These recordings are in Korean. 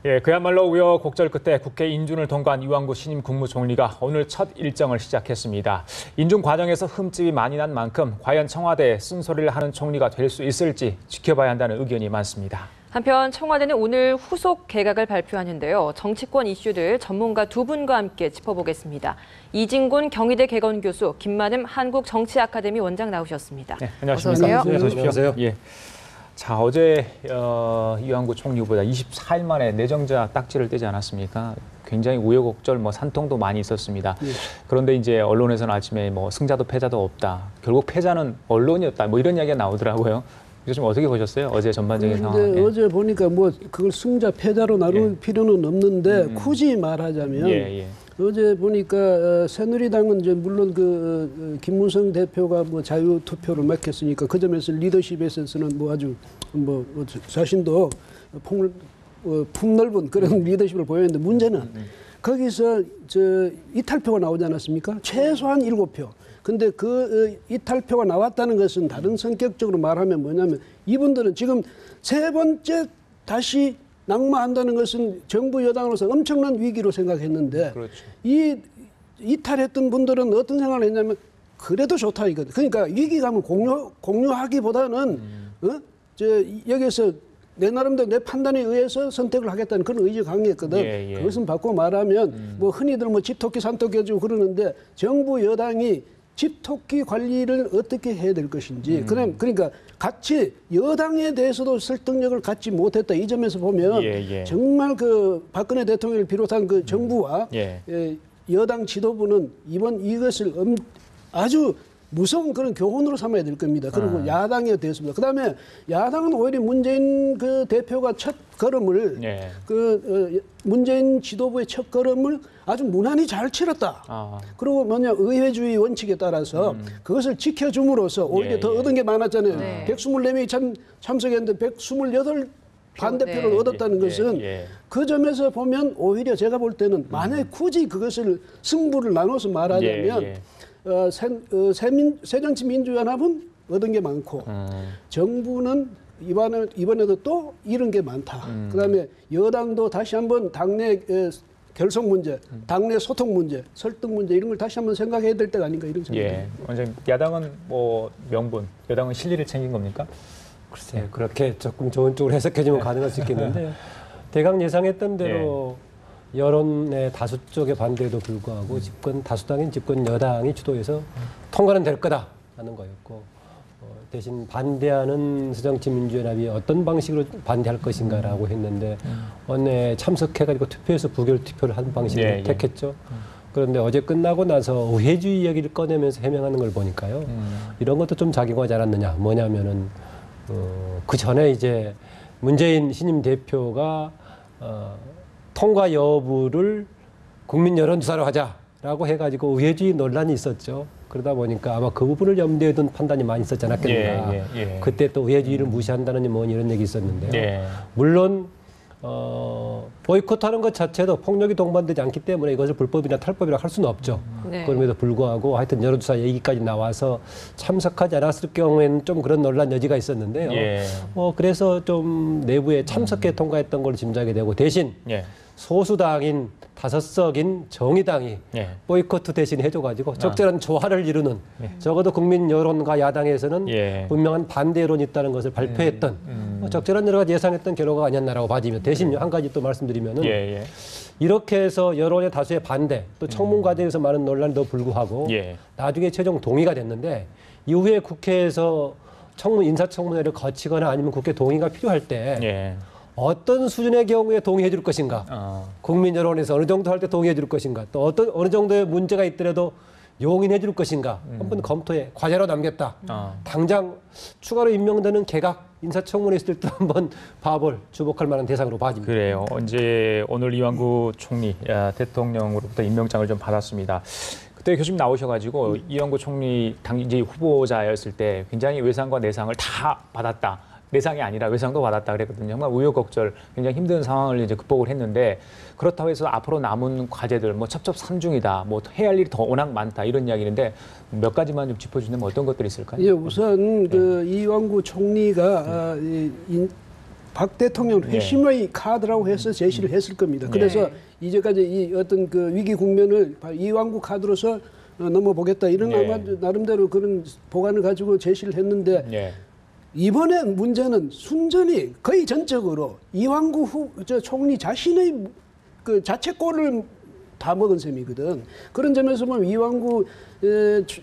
예, 그야말로 우여곡절 끝에 국회 인준을 통과한 이완구 신임 국무총리가 오늘 첫 일정을 시작했습니다. 인준 과정에서 흠집이 많이 난 만큼 과연 청와대에 쓴소리를 하는 총리가 될 수 있을지 지켜봐야 한다는 의견이 많습니다. 한편 청와대는 오늘 후속 개각을 발표하는데요. 정치권 이슈들 전문가 두 분과 함께 짚어보겠습니다. 이진곤 경희대 개건교수, 김만흠 한국정치아카데미 원장 나오셨습니다. 네, 안녕하십니까? 어서 오세요. 안녕하세요. 예. 자, 어제 이완구 총리 후보자 24일 만에 내정자 딱지를 떼지 않았습니까? 굉장히 우여곡절, 산통도 많이 있었습니다. 예. 그런데 이제 언론에서는 아침에 승자도 패자도 없다. 결국 패자는 언론이었다. 이런 이야기가 나오더라고요. 이거 좀 어떻게 보셨어요? 어제 전반적인 상황. 근데 어제 보니까 그걸 승자 패자로 나눌 필요는 없는데 굳이 말하자면 어제 보니까 새누리당은 이제 물론 김무성 대표가 자유 투표를 맡겼으니까 그 점에서 리더십에 있어서는 아주 자신도 폭넓은 그런 리더십을 보였는데 문제는 거기서 이탈표가 나오지 않았습니까? 최소한 7표. 근데 이탈표가 나왔다는 것은 다른 성격적으로 말하면 뭐냐면 이분들은 지금 세 번째 다시 낙마한다는 것은 정부 여당으로서 엄청난 위기로 생각했는데 그렇죠. 이 이탈했던 분들은 어떤 생각을 했냐면 그래도 좋다 이거든. 그러니까 위기감을 공유하기보다는 여기서 내 나름대로 내 판단에 의해서 선택을 하겠다는 그런 의지가 강했거든. 그것은 바꿔 말하면 흔히들 집토끼 산토끼 해주고 그러는데 정부 여당이 집토끼 관리를 어떻게 해야 될 것인지 그러니까 같이 여당에 대해서도 설득력을 갖지 못했다. 이 점에서 보면 정말 박근혜 대통령을 비롯한 정부와 여당 지도부는 이것을 아주 무서운 그런 교훈으로 삼아야 될 겁니다. 그리고 야당에 대해서입니다. 그다음에 야당은 오히려 문재인 대표가 첫 걸음을 문재인 지도부의 첫 걸음을 아주 무난히 잘 치렀다. 그리고 의회주의 원칙에 따라서 그것을 지켜줌으로써 오히려 더 얻은 게 많았잖아요. 124명이 참석했는데 128 반대표를 얻었다는 것은 그 점에서 보면 오히려 제가 볼 때는 만약에 굳이 그것을 승부를 나눠서 말하자면 새정치민주연합은 얻은 게 많고 정부는 이번에도 또 잃은 게 많다. 그다음에 여당도 다시 한번 당내 결속 문제, 당내 소통 문제, 설득 문제 이런 걸 다시 한번 생각해야 될 때가 아닌가 이런 생각입니다. 원장님, 야당은 명분, 여당은 실리를 챙긴 겁니까? 글쎄요. 그렇게 조금 좋은 쪽으로 해석해주면 가능할 수 있겠는데 대강 예상했던 대로 여론의 다수 쪽의 반대에도 불구하고 다수당인 집권 여당이 주도해서 통과는 될 거다라는 거였고 대신 반대하는 새정치민주연합이 어떤 방식으로 반대할 것인가라고 했는데 원내에 참석해가지고 투표해서 부결 투표를 한 방식을 택했죠. 그런데 어제 끝나고 나서 우회주의 이야기를 꺼내면서 해명하는 걸 보니까요. 이런 것도 좀 작용하지 않았느냐. 뭐냐면은 그 전에 이제 문재인 신임 대표가 통과 여부를 국민 여론조사로 하자라고 해가지고 우회주의 논란이 있었죠. 그러다 보니까 아마 그 부분을 염두에 둔 판단이 많이 있었지 않았겠는가. 그때 또 우회주의를 무시한다느니 이런 얘기 있었는데요. 물론 보이콧하는 것 자체도 폭력이 동반되지 않기 때문에 이것을 불법이나 탈법이라 할 수는 없죠. 그럼에도 불구하고 하여튼 여론조사 얘기까지 나와서 참석하지 않았을 경우에는 좀 그런 논란 여지가 있었는데요. 그래서 좀 내부에 참석해 통과했던 걸 짐작이 되고 대신 소수당인 5석인 정의당이 보이콧 대신 해줘가지고 적절한 조화를 이루는 적어도 국민 여론과 야당에서는 분명한 반대 여론이 있다는 것을 발표했던 적절한 여러 가지 예상했던 결과가 아니었나라고 봐지면 대신 한 가지 또 말씀드리면은 이렇게 해서 여론의 다수의 반대 또 청문 과정에서 많은 논란도 불구하고 나중에 최종 동의가 됐는데 이후에 국회에서 인사청문회를 거치거나 아니면 국회 동의가 필요할 때 어떤 수준의 경우에 동의해 줄 것인가, 국민 여론에서 어느 정도 할 때 동의해 줄 것인가, 또 어느 정도의 문제가 있더라도 용인해 줄 것인가 한번 검토해 과제로 남겼다. 당장 추가로 임명되는 개각 인사청문회 있을 때 한번 봐볼 주목할 만한 대상으로 봐집니다. 그래요. 오늘 이완구 총리 대통령으로부터 임명장을 좀 받았습니다. 그때 교수님 나오셔가지고 이완구 총리 당시 후보자였을 때 굉장히 외상과 내상을 다 받았다. 내상이 아니라 외상도 받았다 그랬거든요. 정말 우여곡절 굉장히 힘든 상황을 이제 극복을 했는데 그렇다고 해서 앞으로 남은 과제들 첩첩산중이다. 해야 할 일이 더 워낙 많다. 이런 이야기인데 몇 가지만 좀 짚어주시면 어떤 것들이 있을까요? 우선 이완구 총리가 박 대통령 회심의 카드라고 해서 제시를 했을 겁니다. 그래서 이제까지 이 어떤 그 위기 국면을 이완구 카드로서 넘어보겠다 이런 아마 나름대로 그런 보관을 가지고 제시를 했는데 이번에 문제는 순전히 거의 전적으로 이완구 총리 자신의 그 자책골을 다 먹은 셈이거든. 그런 점에서 보면 이완구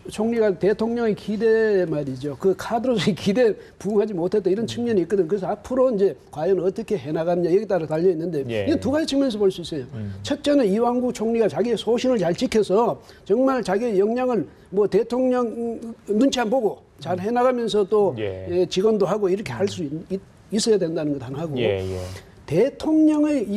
총리가 대통령의 기대 말이죠. 그 카드로서의 기대 부응하지 못했다 이런 측면이 있거든. 그래서 앞으로 이제 과연 어떻게 해나가느냐 여기 따라 달려 있는데 이건 두 가지 측면에서 볼 수 있어요. 첫째는 이완구 총리가 자기의 소신을 잘 지켜서 정말 자기의 역량을 뭐 대통령 눈치 안 보고 잘 해나가면서 또 직원도 하고 이렇게 할 수 있어야 된다는 것 하나고 대통령의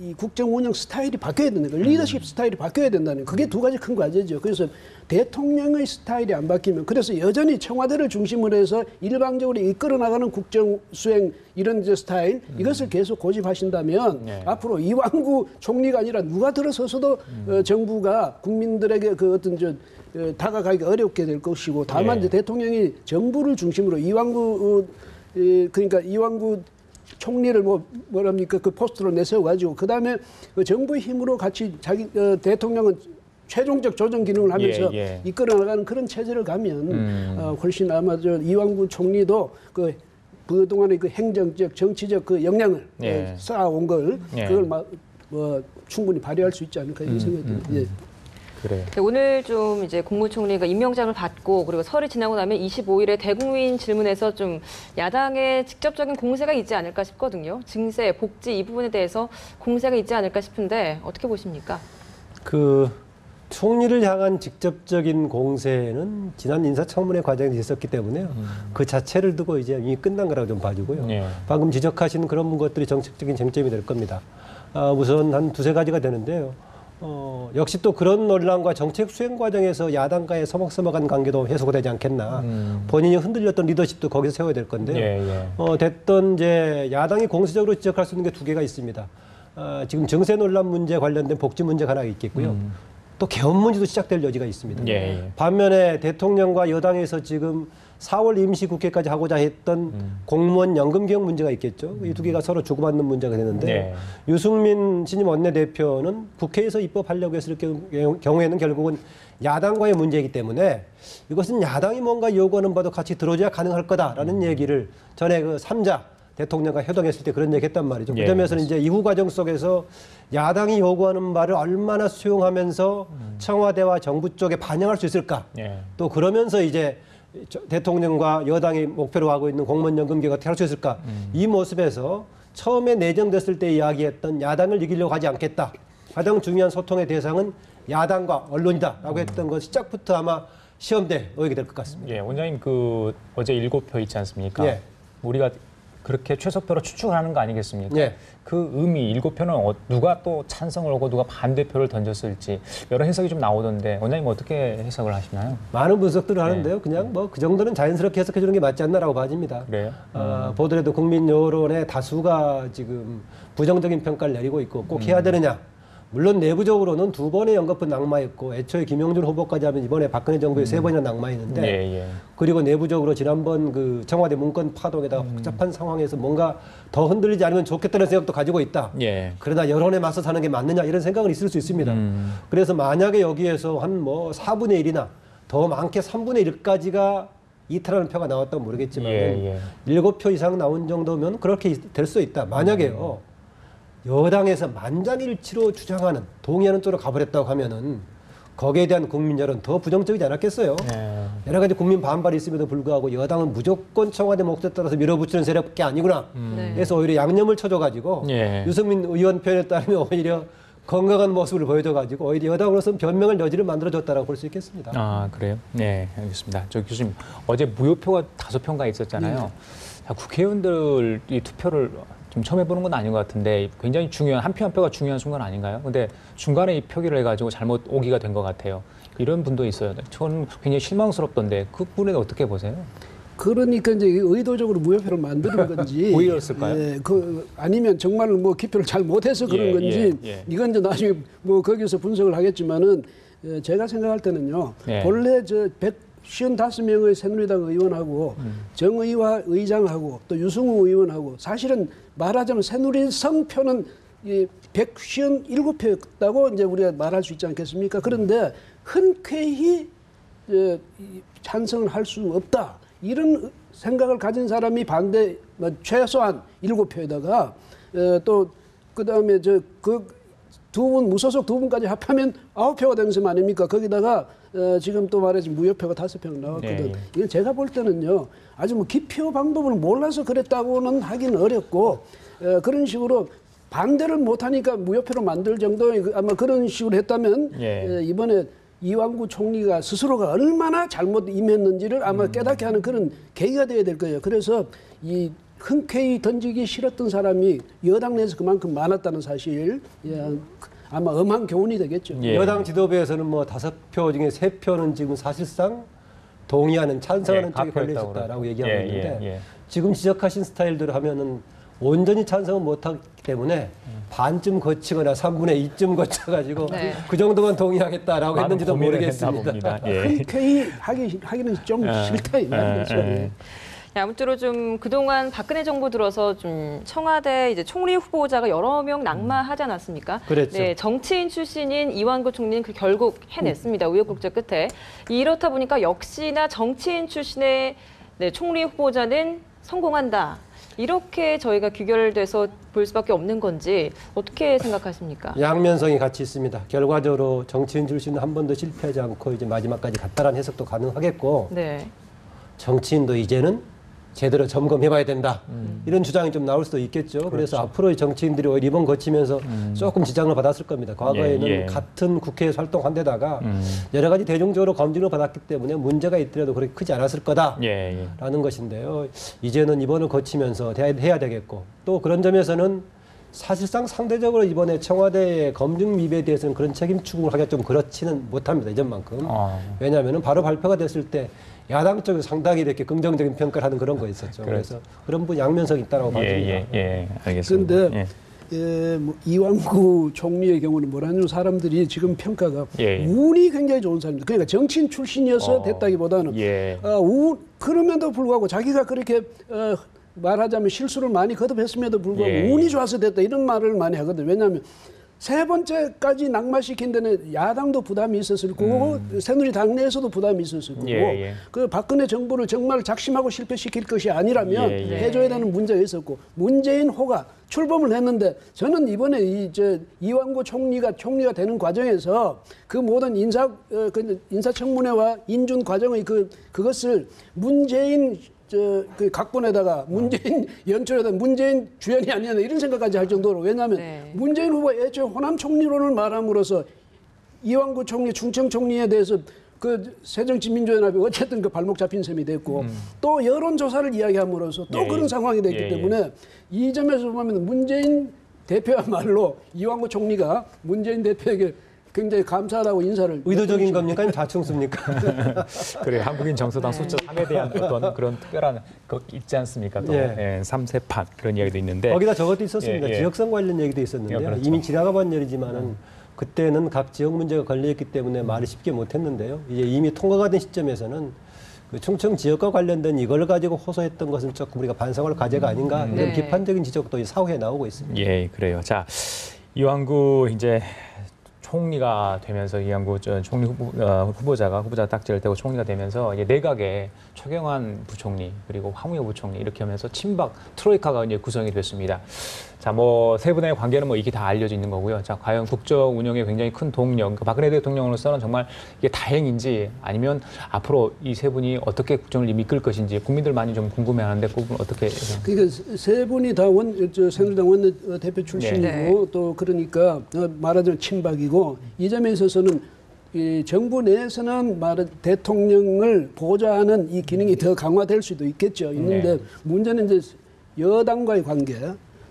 이 국정 운영 스타일이 바뀌어야 된다는 거예요. 리더십 스타일이 바뀌어야 된다는 거예요. 그게 두 가지 큰 과제죠. 그래서 대통령의 스타일이 안 바뀌면 그래서 여전히 청와대를 중심으로 해서 일방적으로 이끌어 나가는 국정 수행 이런 스타일 이것을 계속 고집하신다면 앞으로 이완구 총리가 아니라 누가 들어서서도 정부가 국민들에게 그 어떤 다가가기가 어렵게 될 것이고 다만 이제 대통령이 정부를 중심으로 이완구 그러니까 이완구 총리를 뭐랍니까 그 포스트로 내세워가지고 그 다음에 그 정부의 힘으로 같이 자기 대통령은 최종적 조정 기능을 하면서 이끌어 나가는 그런 체제를 가면 훨씬 아마 이완구 총리도 그동안의 그 행정적 정치적 그 역량을 쌓아온 걸 그걸 충분히 발휘할 수 있지 않을까 이런 생각이 듭니다. 그래요. 네, 오늘 좀 이제 국무총리가 임명장을 받고 그리고 설이 지나고 나면 25일에 대국민 질문에서 좀 야당의 직접적인 공세가 있지 않을까 싶거든요. 증세, 복지 이 부분에 대해서 공세가 있지 않을까 싶은데 어떻게 보십니까? 그 총리를 향한 직접적인 공세는 지난 인사청문회 과정에서 있었기 때문에요. 그 자체를 두고 이제 이미 끝난 거라고 좀 봐주고요. 방금 지적하신 그런 것들이 정책적인 쟁점이 될 겁니다. 우선 한 두세 가지가 되는데요. 역시 또 그런 논란과 정책 수행 과정에서 야당과의 서먹서먹한 관계도 해소가 되지 않겠나. 본인이 흔들렸던 리더십도 거기서 세워야 될 건데요. 됐던 이제 야당이 공세적으로 지적할 수 있는 게 두 개가 있습니다. 지금 증세 논란 문제 관련된 복지 문제가 하나 있겠고요. 또 개헌 문제도 시작될 여지가 있습니다. 반면에 대통령과 여당에서 지금 4월 임시국회까지 하고자 했던 공무원 연금 개혁 문제가 있겠죠. 이 두 개가 서로 주고받는 문제가 되는데 유승민 신임 원내대표는 국회에서 입법하려고 했을 경우에는 결국은 야당과의 문제이기 때문에 이것은 야당이 뭔가 요구하는 바도 같이 들어줘야 가능할 거다라는 얘기를 전에 그 3자 대통령과 회동했을 때 그런 얘기 했단 말이죠. 그 점에서는 이제 이후 과정 속에서 야당이 요구하는 말을 얼마나 수용하면서 청와대와 정부 쪽에 반영할 수 있을까. 또 그러면서 이제 대통령과 여당이 목표로 하고 있는 공무원연금 개혁을 어떻게 할 수 있을까. 이 모습에서 처음에 내정됐을 때 이야기했던 야당을 이기려고 하지 않겠다. 가장 중요한 소통의 대상은 야당과 언론이다라고 했던 것 시작부터 아마 시험대에 놓이게 될 것 같습니다. 원장님 그 어제 7표 있지 않습니까? 우리가 그렇게 최소표로 추측하는 거 아니겠습니까? 그 의미 7표는 누가 또 찬성을 하고 누가 반대표를 던졌을지 여러 해석이 좀 나오던데 원장님 어떻게 해석을 하시나요? 많은 분석들을 하는데요. 그냥 뭐 그 정도는 자연스럽게 해석해 주는 게 맞지 않나라고 봐집니다. 그래요? 보더라도 국민 여론의 다수가 지금 부정적인 평가를 내리고 있고 꼭 해야 되느냐. 물론 내부적으로는 2번의 연거푸 낙마했고 애초에 김용준 후보까지 하면 이번에 박근혜 정부에 3번이나 낙마했는데 그리고 내부적으로 지난번 그 청와대 문건 파동에다가 복잡한 상황에서 뭔가 더 흔들리지 않으면 좋겠다는 생각도 가지고 있다. 그러나 여론에 맞서 사는 게 맞느냐 이런 생각은 있을 수 있습니다. 그래서 만약에 여기에서 한 뭐 4분의 1이나 더 많게 3분의 1까지가 이탈하는 표가 나왔다면 모르겠지만 7표 이상 나온 정도면 그렇게 될 수 있다. 만약에요. 여당에서 만장일치로 주장하는 동의하는 쪽으로 가버렸다고 하면은 거기에 대한 국민 여론 더 부정적이지 않았겠어요. 여러 가지 국민 반발이 있음에도 불구하고 여당은 무조건 청와대 목소리에 따라서 밀어붙이는 세력밖에 아니구나. 그래서 오히려 양념을 쳐줘가지고 유승민 의원 표현에 따르면 오히려 건강한 모습을 보여줘가지고 오히려 여당으로서는 변명을 여지를 만들어줬다라고 볼 수 있겠습니다. 아 그래요? 네, 알겠습니다. 저 교수님 어제 무효표가 5표가 있었잖아요. 자, 국회의원들이 투표를 좀 처음 해보는 건 아닌 것 같은데 굉장히 중요한 한 표 한 표가 중요한 순간 아닌가요? 근데 중간에 이 표기를 해가지고 잘못 오기가 된 것 같아요. 이런 분도 있어요. 저는 굉장히 실망스럽던데 그 분은 어떻게 보세요? 그러니까 이제 의도적으로 무효표를 만드는 건지 오히려였을까요? 아니면 정말 뭐 기표를 잘 못해서 그런 건지 이건 이제 나중에 뭐 거기서 분석을 하겠지만은 제가 생각할 때는요. 본래 155명의 새누리당 의원하고 정의화 의장하고 또 유승우 의원하고 사실은 말하자면 새누리성 표는 157표였다고 이제 우리가 말할 수 있지 않겠습니까? 그런데 흔쾌히 찬성을 할 수 없다. 이런 생각을 가진 사람이 반대 최소한 7표에다가 또 그다음에 두 분 무소속 두 분까지 합하면 9표가 되는 셈 아닙니까? 거기다가 지금 또 말하자면 무효표가 5표가 나왔거든. 예. 이건 제가 볼 때는요. 아주 뭐 기표 방법을 몰라서 그랬다고는 하긴 어렵고 그런 식으로 반대를 못하니까 무효표로 만들 정도의 아마 그런 식으로 했다면 이번에 이완구 총리가 스스로가 얼마나 잘못 임했는지를 아마 깨닫게 하는 그런 계기가 되어야 될 거예요. 그래서 이 흔쾌히 던지기 싫었던 사람이 여당 내에서 그만큼 많았다는 사실 아마 엄한 교훈이 되겠죠. 여당 지도부에서는 뭐 5표 중에 3표는 지금 사실상 동의하는 찬성하는 쪽에 걸려 있었다라고 얘기하고 있는데 지금 지적하신 스타일대로 하면은 온전히 찬성을 못하기 때문에 반쯤 거치거나 3분의 2쯤 거쳐가지고 그 정도만 동의하겠다라고 했는지도 모르겠습니다. 흔쾌히 하기는 좀 싫다 이 말이죠. 아무쪼록 좀 그동안 박근혜 정부 들어서 좀 청와대 이제 총리 후보자가 여러 명 낙마하지 않았습니까? 그랬죠. 네, 정치인 출신인 이완구 총리는 그 결국 해냈습니다. 우여곡절 끝에. 이렇다 보니까 역시나 정치인 출신의 총리 후보자는 성공한다. 이렇게 저희가 귀결돼서 볼 수밖에 없는 건지 어떻게 생각하십니까? 양면성이 같이 있습니다. 결과적으로 정치인 출신은 한 번도 실패하지 않고 이제 마지막까지 갔다라는 해석도 가능하겠고 정치인도 이제는 제대로 점검해봐야 된다. 이런 주장이 좀 나올 수도 있겠죠. 그래서 앞으로 정치인들이 오히려 이번 거치면서 조금 지장을 받았을 겁니다. 과거에는 같은 국회에서 활동한 데다가 여러 가지 대중적으로 검증을 받았기 때문에 문제가 있더라도 그렇게 크지 않았을 거다라는 것인데요. 이제는 이번을 거치면서 해야 되겠고 또 그런 점에서는 사실상 상대적으로 이번에 청와대의 검증 미비에 대해서는 그런 책임 추궁을 하기가 좀 그렇지는 못합니다. 이전만큼. 왜냐하면 바로 발표가 됐을 때 야당 쪽이 상당히 이렇게 긍정적인 평가를 하는 그런 거 있었죠. 그래서 그런 분 양면성이 있다고 봐집니다. 알겠습니다. 그런데 뭐 이완구 총리의 경우는 뭐라냐면 사람들이 지금 평가가 운이 굉장히 좋은 사람입니다. 그러니까 정치인 출신이어서 됐다기보다는 그럼에도 불구하고 자기가 그렇게 말하자면 실수를 많이 거듭했음에도 불구하고 운이 좋아서 됐다 이런 말을 많이 하거든요. 왜냐하면 세 번째까지 낙마시킨 데는 야당도 부담이 있었을 거고 새누리당 내에서도 부담이 있었을 거고 그 박근혜 정부를 정말 작심하고 실패시킬 것이 아니라면 해줘야 되는 문제가 있었고 문재인 호가 출범을 했는데 저는 이번에 이완구 총리가 되는 과정에서 그 모든 인사청문회와 인준 과정의 그것을 문재인 그 각본에다가 문재인 연출에다가 문재인 주연이 아니냐 이런 생각까지 할 정도로 왜냐하면 문재인 후보 애초에 호남 총리론을 말함으로써 이완구 총리, 충청 총리에 대해서 그 새정치민주연합이 어쨌든 그 발목 잡힌 셈이 됐고 또 여론조사를 이야기함으로써 또 그런 상황이 됐기 때문에 이 점에서 보면 문재인 대표야말로 이완구 총리가 문재인 대표에게 굉장히 감사하다고 인사를 의도적인 겁니까? 아니면 자충수입니까? 그래 한국인 정서당 숫자 3에 대한 어떤 그런 특별한 것 있지 않습니까? 또 3세판 그런 이야기도 있는데 거기다 저것도 있었습니다. 지역성 관련 얘기도 있었는데요. 이미 지나가본 일이지만은 그때는 각 지역 문제가 걸려있기 때문에 말을 쉽게 못했는데요. 이제 이미 통과가 된 시점에서는 그 충청 지역과 관련된 이걸 가지고 호소했던 것은 조금 우리가 반성할 과제가 아닌가 이런 비판적인 지적도 사후에 나오고 있습니다. 그래요. 자 이완구 이제 총리가 되면서 이완구 총리 후보자가 딱지를 떼고 총리가 되면서 이제 내각에 최경환 부총리 그리고 황우여 부총리 이렇게 하면서 친박 트로이카가 이제 구성이 됐습니다. 자, 뭐 세 분의 관계는 뭐 이게 다 알려져 있는 거고요. 자, 과연 국정 운영에 굉장히 큰 동력, 박근혜 대통령으로서는 정말 이게 다행인지 아니면 앞으로 이 세 분이 어떻게 국정을 이끌 것인지 국민들 많이 좀 궁금해하는데 그 부분 어떻게? 그러니까 세 분이 다 새누리당 원내대표 출신이고 또 그러니까 말하자면 친박이고 이 점에 있어서는 이 정부 내에서는 대통령을 보좌하는 이 기능이 더 강화될 수도 있겠죠. 있는데 문제는 이제 여당과의 관계.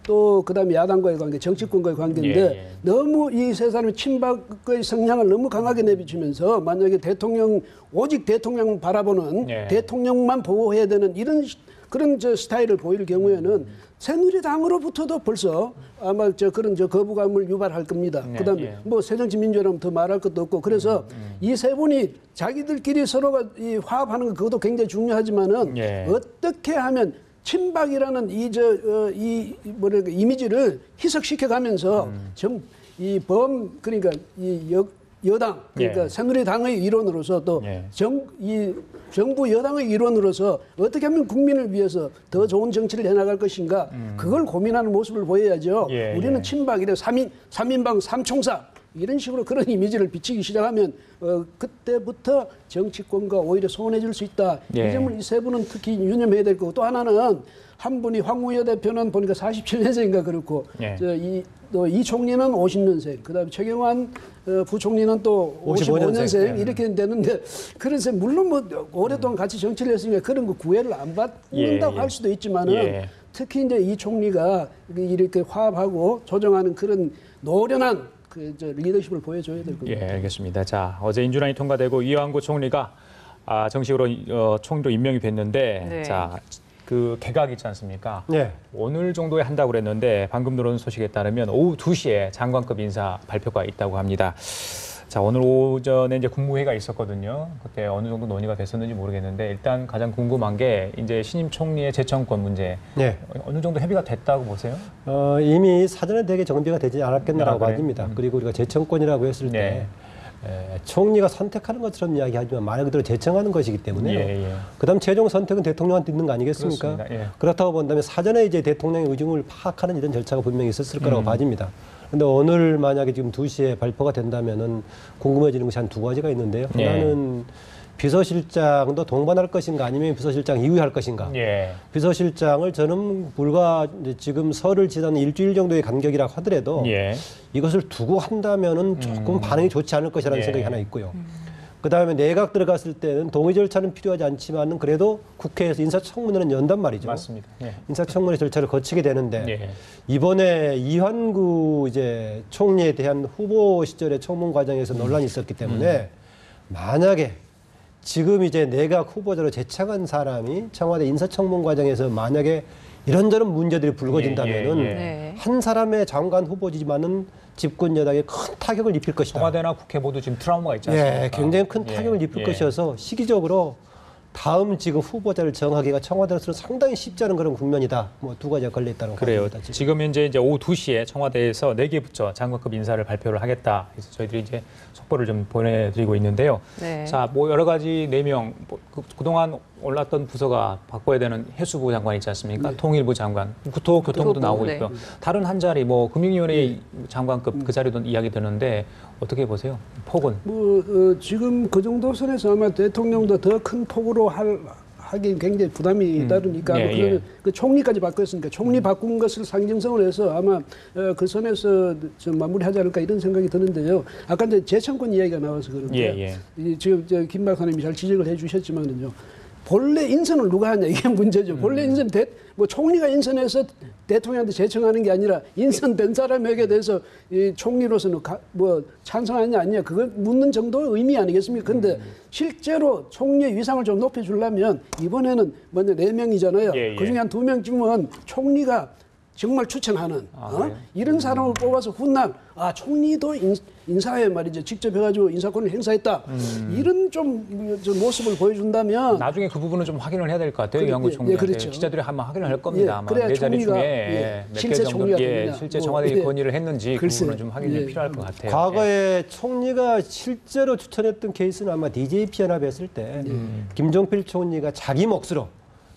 또 그다음에 야당과의 관계, 정치권과의 관계인데 너무 이 세 사람이 친박의 성향을 너무 강하게 내비치면서 만약에 오직 대통령 바라보는 대통령만 보호해야 되는 이런 그런 스타일을 보일 경우에는 새누리당으로부터도 벌써 아마 그런 거부감을 유발할 겁니다. 네, 그다음에 예. 뭐 새정치민주연합은 더 말할 것도 없고 그래서 이 세 분이 자기들끼리 서로가 이 화합하는 거 그것도 굉장히 중요하지만은 예. 어떻게 하면 친박이라는 이 뭐랄까 이미지를 희석시켜 가면서 그러니까 여당 그러니까 예. 새누리당의 일원으로서 또 예. 이 정부 여당의 일원으로서 어떻게 하면 국민을 위해서 더 좋은 정치를 해나갈 것인가 그걸 고민하는 모습을 보여야죠. 예, 우리는 예. 친박이래 3인방 3총사 이런 식으로 그런 이미지를 비치기 시작하면 그때부터 정치권과 오히려 소원해질 수 있다. 예. 이 점을 이 세 분은 특히 유념해야 될 거고 또 하나는 한 분이 황우여 대표는 보니까 47년생인가 그렇고 예. 또 이 총리는 50년생, 그다음에 최경환 부총리는 또 55년생 이렇게 되는데 그래서 물론 뭐 오랫동안 같이 정치를 했으니까 그런 거 구애를 안 받는다고 예, 예. 할 수도 있지만은 예. 특히 이제 이 총리가 이렇게 화합하고 조정하는 그런 노련한 리더십을 보여줘야 될 겁니다. 예, 알겠습니다. 자, 어제 인준안이 통과되고 이완구 총리가 정식으로 총리로 임명이 됐는데, 네. 자, 그 개각 있지 않습니까? 네. 오늘 정도에 한다고 그랬는데 방금 들어온 소식에 따르면 오후 2시에 장관급 인사 발표가 있다고 합니다. 자, 오늘 오전에 이제 국무회의가 있었거든요. 그때 어느 정도 논의가 됐었는지 모르겠는데 일단 가장 궁금한 게 이제 신임 총리의 재청권 문제. 네. 어느 정도 협의가 됐다고 보세요? 이미 사전에 되게 정비가 되지 않았겠나라고 그래요? 봐집니다. 그리고 우리가 재청권이라고 했을 때 네. 총리가 선택하는 것처럼 이야기하지만 말 그대로 재청하는 것이기 때문에 예, 예. 그다음 최종 선택은 대통령한테 있는 거 아니겠습니까? 그렇습니다. 예. 그렇다고 본다면 사전에 이제 대통령의 의중을 파악하는 이런 절차가 분명히 있었을 거라고 봐집니다. 그런데 오늘 만약에 지금 2시에 발표가 된다면은 궁금해지는 것이 한 두 가지가 있는데요. 예. 하나는 비서실장도 동반할 것인가 아니면 비서실장 이후에 할 것인가. 예. 비서실장을 저는 불과 이제 지금 설을 지나는 일주일 정도의 간격이라고 하더라도 예. 이것을 두고 한다면은 조금 반응이 좋지 않을 것이라는 예. 생각이 하나 있고요. 그다음에 내각 들어갔을 때는 동의 절차는 필요하지 않지만은 그래도 국회에서 인사청문회는 연단 말이죠. 맞습니다. 예. 인사청문회 절차를 거치게 되는데 예. 이번에 이완구 이제 총리에 대한 후보 시절의 청문 과정에서 논란이 있었기 때문에 만약에 지금 이제 내각 후보자로 제청한 사람이 청와대 인사청문 과정에서 만약에 이런저런 문제들이 불거진다면은 예, 예, 예. 네. 한 사람의 장관 후보지만은 집권 여당에 큰 타격을 입힐 것이다. 청와대나 국회 모두 지금 트라우마가 있지 않습니까? 예, 굉장히 큰 예, 타격을 입힐 예. 것이어서 시기적으로 다음 지금 후보자를 정하기가 청와대로서는 상당히 쉽지 않은 그런 국면이다. 뭐 두 가지가 걸려 있다는 그래요. 겁니다. 지금 이제 오후 2시에 청와대에서 4개 부처 장관급 인사를 발표를 하겠다. 그래서 저희들이 이제 속보를 좀 보내드리고 있는데요. 네. 자, 뭐 여러 가지 4명 그동안 올랐던 부서가 바꿔야 되는 해수부 장관 있지 않습니까? 통일부 장관, 국토교통부도 나오고 네. 있고요. 다른 한 자리 뭐 금융위원회 장관급 그 자리도 이야기 드는데 어떻게 보세요? 폭은? 지금 그 정도 선에서 아마 대통령도 더 큰 폭으로 하기 굉장히 부담이 따르니까 예, 그러면 예. 그 총리까지 바꿨으니까 총리 바꾼 것을 상징성으로 해서 아마 그 선에서 좀 마무리하지 않을까 이런 생각이 드는데요. 아까 이제 재청권 이야기가 나와서 그런데 예, 예. 지금 김 박사님이 잘 지적을 해주셨지만은요. 본래 인선을 누가 하냐 이게 문제죠. 본래 인선 뭐 총리가 인선해서 대통령한테 제청하는 게 아니라 인선된 사람에게 대해서 이 총리로서는 뭐 찬성하냐 아니냐 그걸 묻는 정도의 의미 아니겠습니까? 그런데 실제로 총리의 위상을 좀 높여주려면 이번에는 먼저 4명이잖아요. 예, 예. 그중에 한 2명쯤은 총리가 정말 추천하는 그래요? 이런 사람을 뽑아서 훗날 총리도 인사에 말이죠 직접 해가지고 인사권을 행사했다 이런 좀 모습을 보여준다면 나중에 그 부분은 좀 확인을 해야 될 것 같아요. 그래, 이완구 예, 총리한테 그렇죠. 기자들이 한번 확인을 할 겁니다. 예, 아마 그래야 네 자리 총리가, 중에 몇 개 실제 정도 총리가 되느냐. 실제 뭐, 청와대에 건의를 했는지 그 글쎄, 부분은 좀 확인이 좀 필요할 것 같아요. 과거에 총리가 실제로 추천했던 케이스는 아마 DJP 연합했을 때 김종필 총리가 자기 몫으로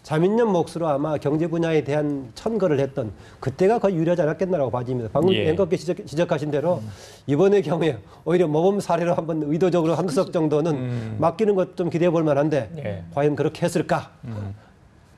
자민련 몫으로 아마 경제 분야에 대한 천거를 했던 그때가 거의 유리하지 않았겠나라고 봐집니다. 방금 예. 앵커께 지적하신 대로 이번의 경우에 오히려 모범 사례로 한번 의도적으로 한두 석 정도는 맡기는 것 좀 기대해 볼 만한데 예. 과연 그렇게 했을까?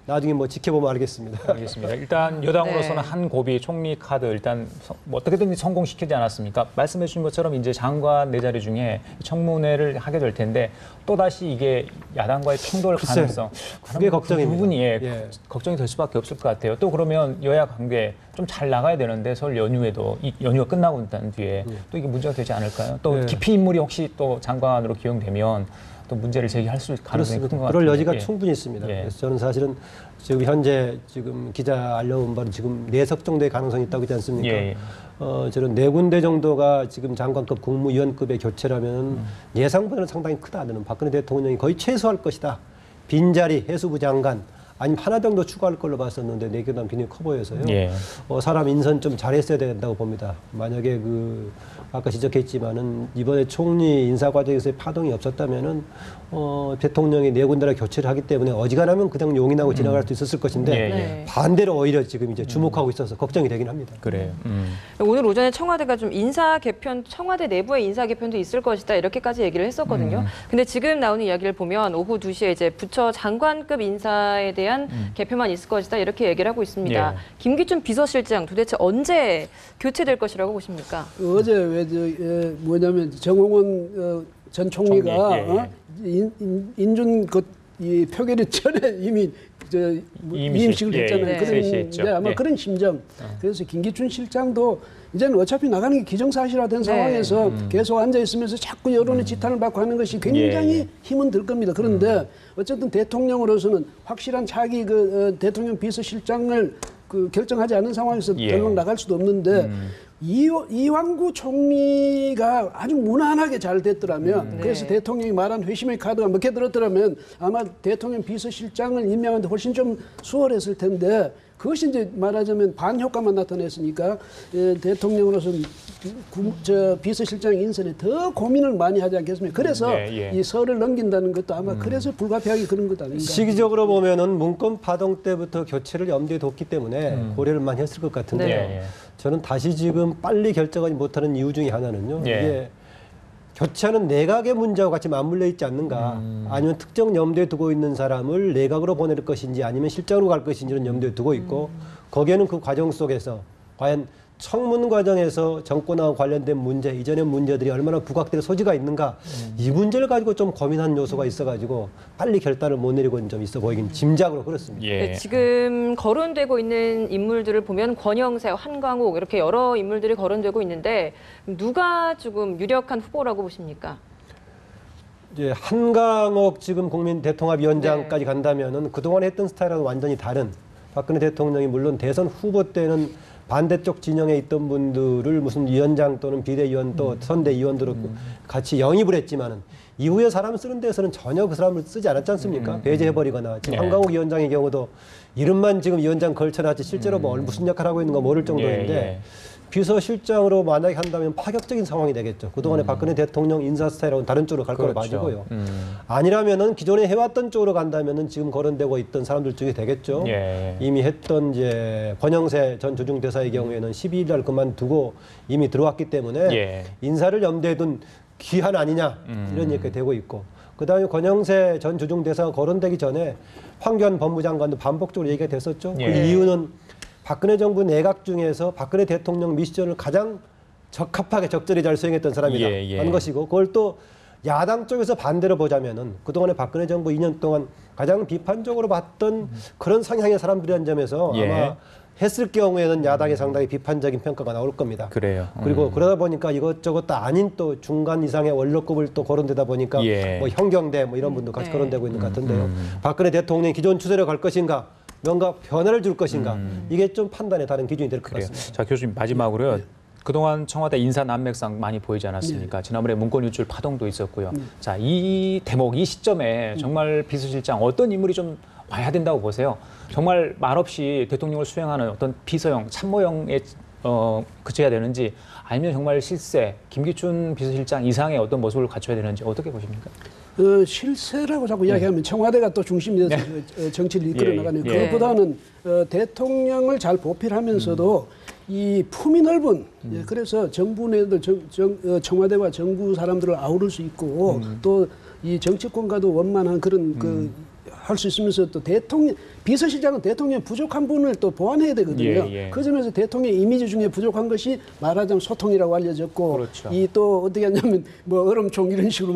나중에 뭐 지켜보면 알겠습니다. 알겠습니다. 일단 여당으로서는 네. 한 고비 총리 카드 일단 뭐 어떻게든 성공시키지 않았습니까? 말씀해 주신 것처럼 이제 장관 4자리 중에 청문회를 하게 될 텐데 또다시 이게 야당과의 충돌 글쎄, 가능성 그게 걱정입니다. 그 부분이 예. 걱정이 될 수밖에 없을 것 같아요. 또 그러면 여야 관계 좀 잘 나가야 되는데 설 연휴에도 이 연휴가 끝나고 난 뒤에 또 이게 문제가 되지 않을까요? 또 예. 기피 인물이 혹시 또 장관으로 기용되면 또 문제를 제기할 수 있을 가능성이 큰 것 같아요. 그럴 여지가 충분히 있습니다. 예. 그래서 저는 사실은 지금 현재 지금 기자 알려온 바로 지금 4석 정도의 가능성이 있다고 하지 않습니까? 예. 저는 4군데 정도가 지금 장관급 국무위원급의 교체라면 예상보다는 상당히 크다는 박근혜 대통령이 거의 최소할 것이다. 빈자리 해수부 장관 아니면 하나 정도 추가할 걸로 봤었는데 내교단 굉장히 커 보여서요. 예. 사람 인선 좀 잘했어야 된다고 봅니다. 만약에 아까 지적했지만은 이번에 총리 인사 과정에서의 파동이 없었다면은 대통령이 4군데나 교체를 하기 때문에 어지간하면 그냥 용인하고 지나갈 수 있었을 것인데 네. 반대로 오히려 지금 이제 주목하고 있어서 걱정이 되긴 합니다. 그래요. 오늘 오전에 청와대가 좀 인사 개편, 청와대 내부의 인사 개편도 있을 것이다 이렇게까지 얘기를 했었거든요. 근데 지금 나오는 이야기를 보면 오후 2시에 이제 부처 장관급 인사에 대한 개편만 있을 것이다 이렇게 얘기를 하고 있습니다. 예. 김기춘 비서실장 도대체 언제 교체될 것이라고 보십니까? 어제 뭐냐면 정홍원 전 총리가 인준 이 표결이 전에 이미 이임식을 했잖아요. 그런 아마 그런 심정. 그래서 김기춘 실장도 이제는 어차피 나가는 게 기정사실화된 상황에서 계속 앉아 있으면서 자꾸 여론의 지탄을 받고 하는 것이 굉장히 힘은 들 겁니다. 그런데 어쨌든 대통령으로서는 확실한 차기 대통령 비서실장을 결정하지 않은 상황에서 덜렁 나갈 수도 없는데 이완구 총리가 아주 무난하게 잘 됐더라면 그래서 대통령이 말한 회심의 카드가 먹혀 들었더라면 아마 대통령 비서실장을 임명하는데 훨씬 좀 수월했을 텐데 그것이 이제 말하자면 반효과만 나타냈으니까 대통령으로서는 비서실장 인선에 더 고민을 많이 하지 않겠습니까? 그래서 이 설을 넘긴다는 것도 아마 그래서 불가피하게 그런 것 아닌가. 시기적으로 보면은 문건 파동 때부터 교체를 염두에 뒀기 때문에 고려를 많이 했을 것 같은데 저는 다시 지금 빨리 결정하지 못하는 이유 중에 하나는요. 이게 교체하는 내각의 문제와 같이 맞물려 있지 않는가. 아니면 특정 염두에 두고 있는 사람을 내각으로 보낼 것인지 아니면 실장으로 갈 것인지는 염두에 두고 있고 거기에는 그 과정 속에서 과연 청문 과정에서 정권하고 관련된 문제, 이전의 문제들이 얼마나 부각될 소지가 있는가 이 문제를 가지고 좀 고민한 요소가 있어가지고 빨리 결단을 못 내리고 좀 있어 보이긴 짐작으로 그렇습니다. 네, 지금 거론되고 있는 인물들을 보면 권영세, 한광욱 이렇게 여러 인물들이 거론되고 있는데 누가 조금 유력한 후보라고 보십니까? 이제 한강옥 지금 국민대통합위원장까지 간다면은 그동안 했던 스타일하고 완전히 다른 박근혜 대통령이 물론 대선 후보 때는 반대쪽 진영에 있던 분들을 무슨 위원장 또는 비대위원 또 선대위원들로 같이 영입을 했지만은 이후에 사람 쓰는 데서는 전혀 그 사람을 쓰지 않았지 않습니까? 배제해버리거나 지금 한강욱 위원장의 경우도 이름만 지금 위원장 걸쳐놨지 실제로 무슨 역할을 하고 있는 거 모를 정도인데 비서실장으로 만약에 한다면 파격적인 상황이 되겠죠. 그동안에 박근혜 대통령 인사 스타일하고는 다른 쪽으로 갈 거로 봐지고요. 아니라면은 기존에 해왔던 쪽으로 간다면은 지금 거론되고 있던 사람들 중에 되겠죠. 이미 했던 이제 권영세 전 주중대사의 경우에는 12일 날 그만두고 이미 들어왔기 때문에 인사를 염두에 둔 귀한 아니냐 이런 얘기가 되고 있고 그다음에 권영세 전 주중대사가 거론되기 전에 황교안 법무장관도 반복적으로 얘기가 됐었죠. 그 이유는 박근혜 정부 내각 중에서 박근혜 대통령 미션을 가장 적합하게 적절히 잘 수행했던 사람이다 하는 것이고 그걸 또 야당 쪽에서 반대로 보자면은 그동안에 박근혜 정부 2년 동안 가장 비판적으로 봤던 그런 성향의 사람들이라는 점에서 아마 했을 경우에는 야당에 상당히 비판적인 평가가 나올 겁니다. 그래요. 그리고 그러다 보니까 이것저것 다 아닌 또 중간 이상의 원로급을 또 거론되다 보니까 뭐 형경대 뭐 이런 분도 같이 거론되고 있는 것 같은데요. 박근혜 대통령이 기존 추세로 갈 것인가 뭔가 변화를 줄 것인가 이게 좀 판단에 다른 기준이 될 것 같습니다. 자 교수님 마지막으로요. 그동안 청와대 인사 난맥상 많이 보이지 않았습니까? 지난번에 문건 유출 파동도 있었고요. 자, 이 대목, 이 시점에 정말 비서실장 어떤 인물이 좀 와야 된다고 보세요? 정말 말없이 대통령을 수행하는 어떤 비서형, 참모형에 그쳐야 되는지 아니면 정말 실세, 김기춘 비서실장 이상의 어떤 모습을 갖춰야 되는지 어떻게 보십니까? 실세라고 자꾸 이야기하면 청와대가 또 중심이 돼서 정치를 이끌어 나가는 그것보다는 대통령을 잘 보필하면서도 이 품이 넓은 그래서 정부 내도 청와대와 정부 사람들을 아우를 수 있고 또 이 정치권과도 원만한 그런 할 수 있으면서 또 비서실장은 대통령 부족한 부분을 또 보완해야 되거든요. 그 점에서 대통령 이미지 중에 부족한 것이 말하자면 소통이라고 알려졌고 그렇죠. 이 또 어떻게 하냐면 뭐 얼음총 이런 식으로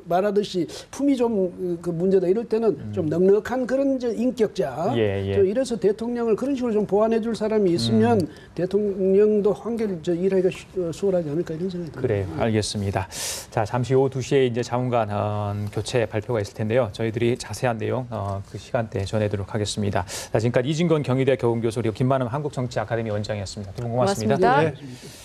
말하듯이 품이 좀 그 문제다 이럴 때는 좀 넉넉한 그런 인격자 또 이래서 대통령을 그런 식으로 좀 보완해 줄 사람이 있으면 대통령도 한결 일하기가 수월하지 않을까 이런 생각이 듭니다. 그래요. 알겠습니다. 자, 잠시 오후 2시에 이제 자문관 교체 발표가 있을 텐데요. 저희들이 자세한 내용 그 시간대에 전해드리도록 하겠습니다. 자, 지금까지 이진건 경희대 교훈교수 그리고 김만음 한국정치아카데미 원장이었습니다. 두 분 고맙습니다. 고맙습니다. 네.